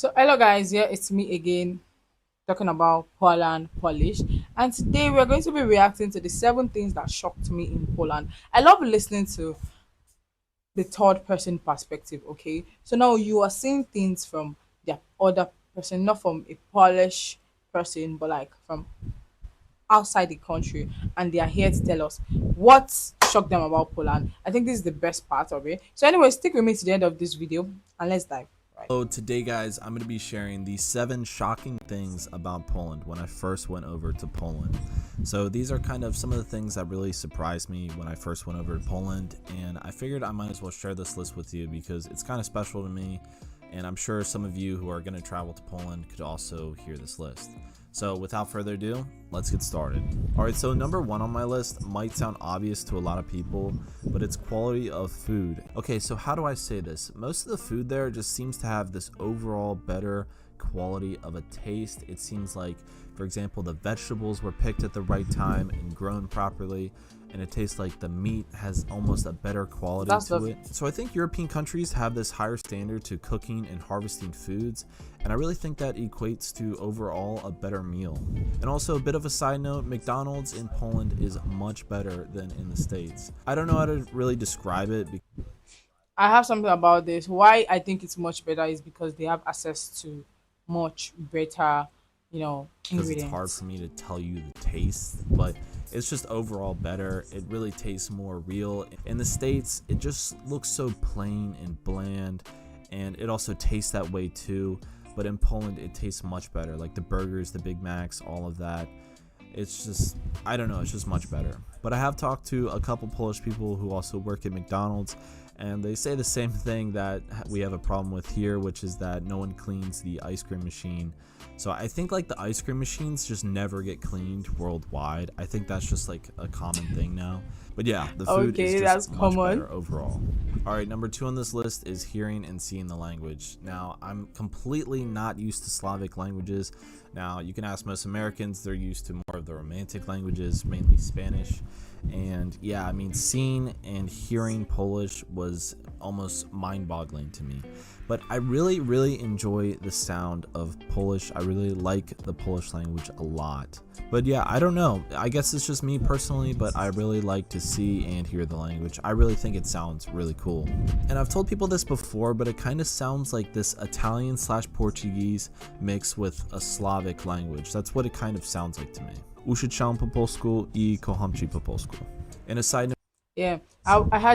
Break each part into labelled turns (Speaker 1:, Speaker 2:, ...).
Speaker 1: So hello guys, yeah, it's me again talking about Poland, Polish, and today we're going to be reacting to the 7 things that shocked me in Poland. I love listening to the third person perspective. Okay, so now you are seeing things from the other person, not from a Polish person, but like from outside the country, and they are here to tell us what shocked them about Poland. I think this is the best part of it. So anyway, stick with me to the end of this video and let's dive right.
Speaker 2: So today guys, I'm going to be sharing the 7 shocking things about Poland when I first went over to Poland. So these are kind of some of the things that really surprised me when I first went over to Poland, and I figured I might as well share this list with you because it's kind of special to me, and I'm sure some of you who are going to travel to Poland could also hear this list. So without further ado, let's get started. Alright, so number 1 on my list might sound obvious to a lot of people, but it's quality of food. Okay, so how do I say this? Most of the food there just seems to have this overall better quality of a taste. It seems like, for example, the vegetables were picked at the right time and grown properly, and it tastes like the meat has almost a better quality
Speaker 1: That's
Speaker 2: to
Speaker 1: the
Speaker 2: it. So I think European countries have this higher standard to cooking and harvesting foods, and I really think that equates to overall a better meal. And also, a bit of a side note, McDonald's in Poland is much better than in the States. I don't know how to really describe it.
Speaker 1: I have something about this. Why I think it's much better is because they have access to much better,
Speaker 2: Because it's hard
Speaker 1: ingredients.
Speaker 2: for me to tell you the taste, but it's just overall better. It really tastes more real. In the States, it just looks so plain and bland, and it also tastes that way too. But in Poland, it tastes much better. Like the burgers, the Big Macs, all of that. It's just, I don't know, it's just much better. But I have talked to a couple Polish people who also work at McDonald's, and they say the same thing that we have a problem with here, which is that no one cleans the ice cream machine. So I think like the ice cream machines just never get cleaned worldwide. I think that's just like a common thing now. But yeah, the food is
Speaker 1: Okay, that's
Speaker 2: just much
Speaker 1: common.
Speaker 2: better overall. All right, number 2 on this list is hearing and seeing the language. Now, I'm completely not used to Slavic languages. Now, you can ask most Americans, they're used to more of the romantic languages, mainly Spanish. And yeah, I mean, seeing and hearing Polish was almost mind-boggling to me. But I really enjoy the sound of Polish. I really like the Polish language a lot. But yeah, I don't know. I guess it's just me personally, but I really like to see and hear the language. I really think it sounds really cool. And I've told people this before, but it kind of sounds like this Italian/Portuguese mix with a Slavic language. That's what it kind of sounds like to me. Uczyć po polsku I kocham ci po polsku. And a side
Speaker 1: Yeah,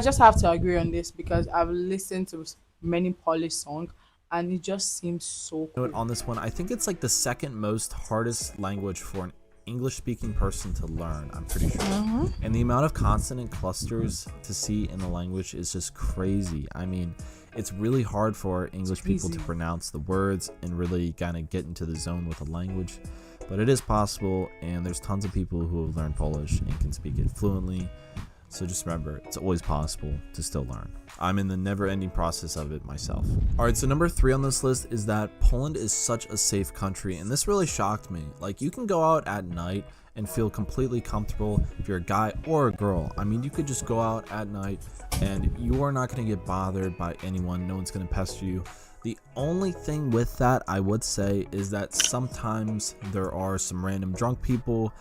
Speaker 1: just have to agree on this because I've listened to many Polish songs and it just seems so
Speaker 2: note
Speaker 1: cool.
Speaker 2: on this one, I think it's like the second most hardest language for an English speaking person to learn, I'm pretty sure. And the amount of consonant clusters to see in the language is just crazy. I mean, it's really hard for English people to
Speaker 1: Crazy.
Speaker 2: pronounce the words and really kind of get into the zone with the language. But it is possible, and there's tons of people who have learned Polish and can speak it fluently. So just remember, it's always possible to still learn. I'm in the never-ending process of it myself. Alright, so number 3 on this list is that Poland is such a safe country, and this really shocked me. Like, you can go out at night and feel completely comfortable if you're a guy or a girl. I mean, you could just go out at night and you are not going to get bothered by anyone. No one's going to pester you. The only thing with that, I would say, is that sometimes there are some random drunk people,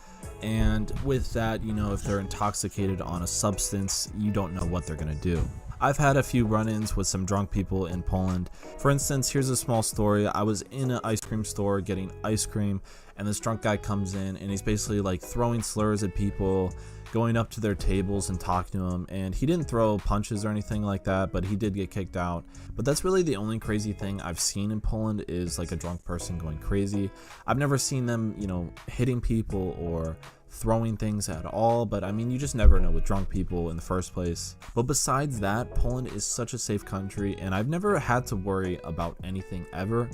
Speaker 2: and with that, you know, if they're intoxicated on a substance, you don't know what they're gonna do. I've had a few run-ins with some drunk people in Poland. For instance, here's a small story. I was in an ice cream store getting ice cream, and this drunk guy comes in and he's basically like throwing slurs at people, going up to their tables and talking to them. And he didn't throw punches or anything like that, but he did get kicked out. But that's really the only crazy thing I've seen in Poland, is like a drunk person going crazy. I've never seen them, you know, hitting people or throwing things at all, but I mean, you just never know with drunk people in the first place. But besides that, Poland is such a safe country, and I've never had to worry about anything ever.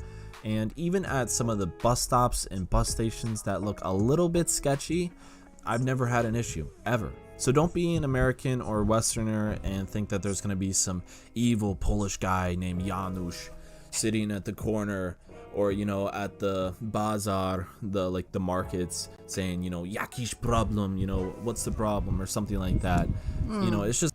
Speaker 2: And even at some of the bus stops and bus stations that look a little bit sketchy, I've never had an issue, ever. So don't be an American or Westerner and think that there's going to be some evil Polish guy named Janusz sitting at the corner, or you know, at the bazaar, the markets, saying, you know, jakiś problem, you know, what's the problem, or something like that. You know, it's just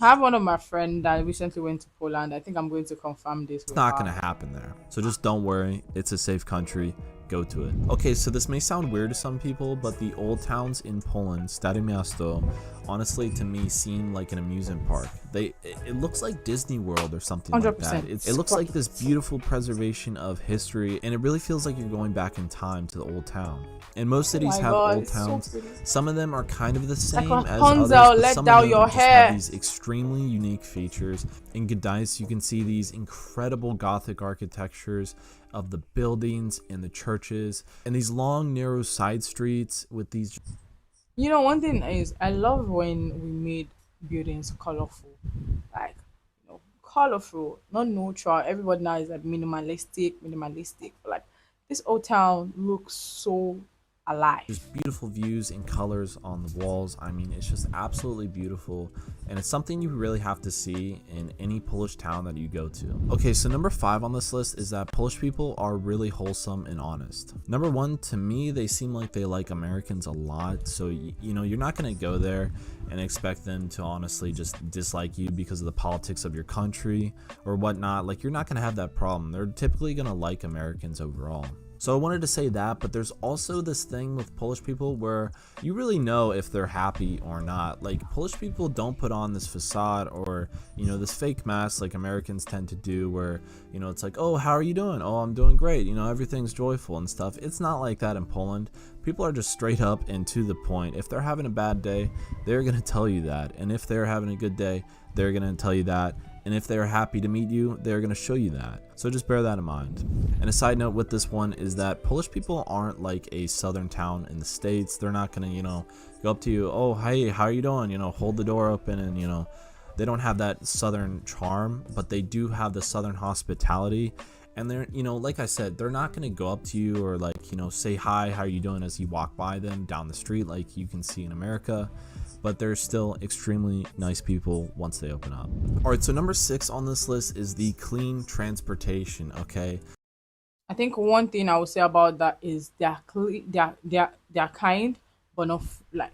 Speaker 1: I have one of my friend that recently went to Poland. I think I'm going to confirm this
Speaker 2: It's
Speaker 1: with
Speaker 2: not
Speaker 1: her.
Speaker 2: going to happen there. So just don't worry. It's a safe country. Go to it. Okay, so this may sound weird to some people, but the old towns in Poland, Stare Miasto, honestly to me seem like an amusement park. It looks like Disney World or something like that.
Speaker 1: 100%.
Speaker 2: It looks like this beautiful preservation of history, and it really feels like you're going back in time to the old town. And most
Speaker 1: Oh
Speaker 2: cities
Speaker 1: my
Speaker 2: have
Speaker 1: god,
Speaker 2: old
Speaker 1: it's so
Speaker 2: towns.
Speaker 1: pretty.
Speaker 2: Some of them are kind of the
Speaker 1: Like
Speaker 2: same
Speaker 1: a
Speaker 2: as
Speaker 1: Rapunzel,
Speaker 2: others, but
Speaker 1: let
Speaker 2: some of
Speaker 1: down
Speaker 2: them
Speaker 1: your
Speaker 2: just have
Speaker 1: hair.
Speaker 2: these extremely unique features. In Gdańsk, you can see these incredible Gothic architectures of the buildings and the churches, and these long, narrow side streets with these.
Speaker 1: You know, one thing is I love when we made buildings colorful, like colorful, not neutral. Everybody now is like minimalistic. But like this old town looks so alive.
Speaker 2: Just beautiful views and colors on the walls. I mean, it's just absolutely beautiful, and it's something you really have to see in any Polish town that you go to. Okay, so number 5 on this list is that Polish people are really wholesome and honest. Number 1, to me, they seem like they like Americans a lot, so you know, you're not going to go there and expect them to honestly just dislike you because of the politics of your country or whatnot. Like, you're not going to have that problem. They're typically going to like Americans overall. So I wanted to say that, but there's also this thing with Polish people where you really know if they're happy or not. Like, Polish people don't put on this facade or, you know, this fake mask like Americans tend to do where, you know, it's like, oh, how are you doing? Oh, I'm doing great. You know, everything's joyful and stuff. It's not like that in Poland. People are just straight up and to the point. If they're having a bad day, they're going to tell you that. And if they're having a good day, they're going to tell you that. And if they're happy to meet you, they're going to show you that. So just bear that in mind. And a side note with this one is that Polish people aren't like a southern town in the States. They're not going to, you know, go up to you, oh, hey, how are you doing? You know, hold the door open and, you know, they don't have that southern charm, but they do have the southern hospitality. And they're, you know, like I said, they're not going to go up to you or like, you know, say hi, how are you doing as you walk by them down the street like you can see in America. But they're still extremely nice people once they open up. All right, so number 6 on this list is the clean transportation, okay?
Speaker 1: I think one thing I would say about that is they're kind, but not like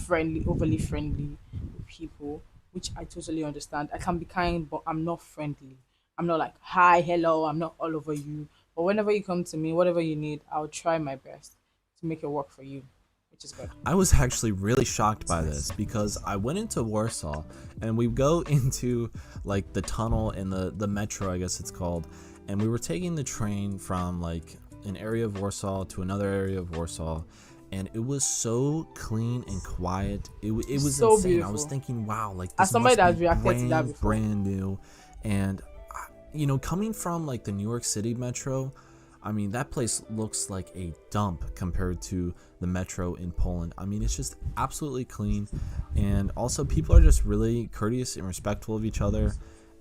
Speaker 1: friendly, overly friendly with people, which I totally understand. I can be kind, but I'm not friendly. I'm not like hi, hello. I'm not all over you. But whenever you come to me, whatever you need, I'll try my best to make it work for you, which is good.
Speaker 2: I was actually really shocked by this because I went into Warsaw and we go into like the tunnel in the metro, I guess it's called, and we were taking the train from like an area of Warsaw to another area of Warsaw, and it was so clean and quiet. It was
Speaker 1: So
Speaker 2: insane. I was
Speaker 1: beautiful.
Speaker 2: thinking, wow, like
Speaker 1: As
Speaker 2: this
Speaker 1: somebody
Speaker 2: must
Speaker 1: that's
Speaker 2: be
Speaker 1: reacted to that before.
Speaker 2: brand new. And you know, coming from like the New York City metro, I mean, that place looks like a dump compared to the metro in Poland. I mean, it's just absolutely clean. And also, people are just really courteous and respectful of each other.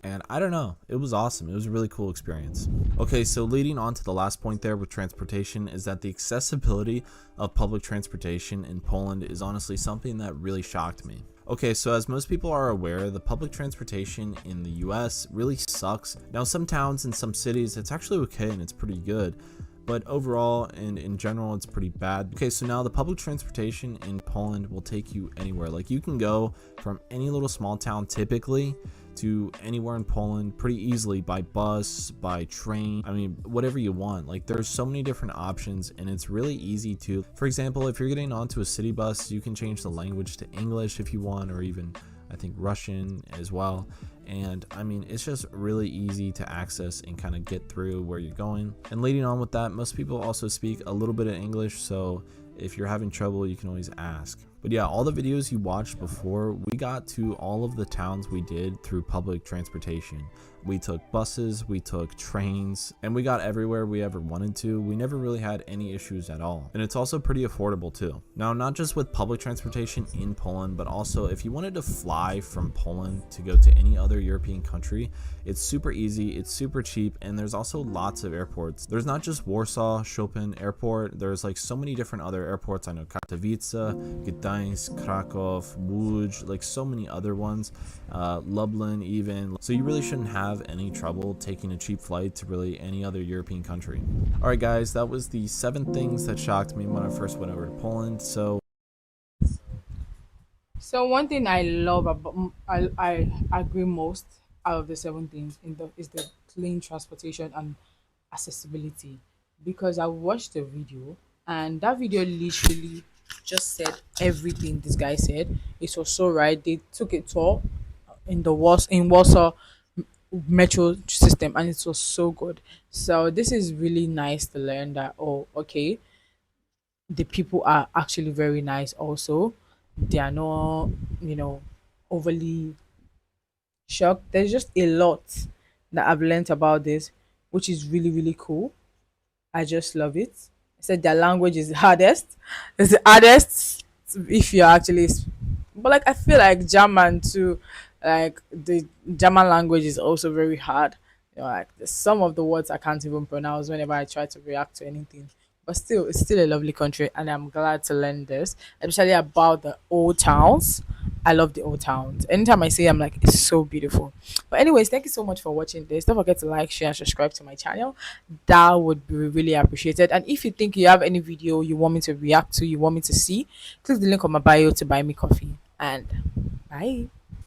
Speaker 2: And I don't know, it was awesome. It was a really cool experience. Okay, so leading on to the last point there with transportation is that the accessibility of public transportation in Poland is honestly something that really shocked me. Okay, so as most people are aware, the public transportation in the US really sucks. Now, some towns and some cities, it's actually okay and it's pretty good, but overall and in general, it's pretty bad. Okay, so now the public transportation in Poland will take you anywhere. Like, you can go from any little small town typically to anywhere in Poland pretty easily by bus, by train. I mean, whatever you want. Like, there's so many different options and it's really easy to, for example, if you're getting onto a city bus, you can change the language to English if you want, or even I think Russian as well. And I mean, it's just really easy to access and kind of get through where you're going. And leading on with that, most people also speak a little bit of English, so if you're having trouble, you can always ask. But yeah, all the videos you watched before, we got to all of the towns we did through public transportation. We took buses, we took trains, and we got everywhere we ever wanted to. We never really had any issues at all. And it's also pretty affordable too. Now, not just with public transportation in Poland, but also if you wanted to fly from Poland to go to any other European country, it's super easy, it's super cheap, and there's also lots of airports. There's not just Warsaw Chopin Airport, there's like so many different other airports. I know Katowice, Gdańsk, Krakow, Łódź, like so many other ones, Lublin even. So you really shouldn't have any trouble taking a cheap flight to really any other European country. All right, guys, that was the 7 things that shocked me when I first went over to Poland. So
Speaker 1: So one thing I love about I agree most out of the seven things in the is the clean transportation and accessibility, because I watched the video and that video literally just said everything this guy said. It was so right. They took a tour in the Warsaw metro system and it was so good. So this is really nice to learn that, oh okay, the people are actually very nice also. They are not, you know, overly shocked. There's just a lot that I've learned about this, which is really, really cool. I just love it. I said their language is the hardest. It's the hardest if you're actually, but like I feel like German too, like the German language is also very hard. You know, like there's some of the words I can't even pronounce whenever I try to react to anything. But still, it's still a lovely country, and I'm glad to learn this, especially about the old towns. I love the old towns. Anytime I see, I'm like, it's so beautiful. But anyways, thank you so much for watching this. Don't forget to like, share, and subscribe to my channel. That would be really appreciated. And if you think you have any video you want me to react to, you want me to see, click the link on my bio to buy me coffee. And bye.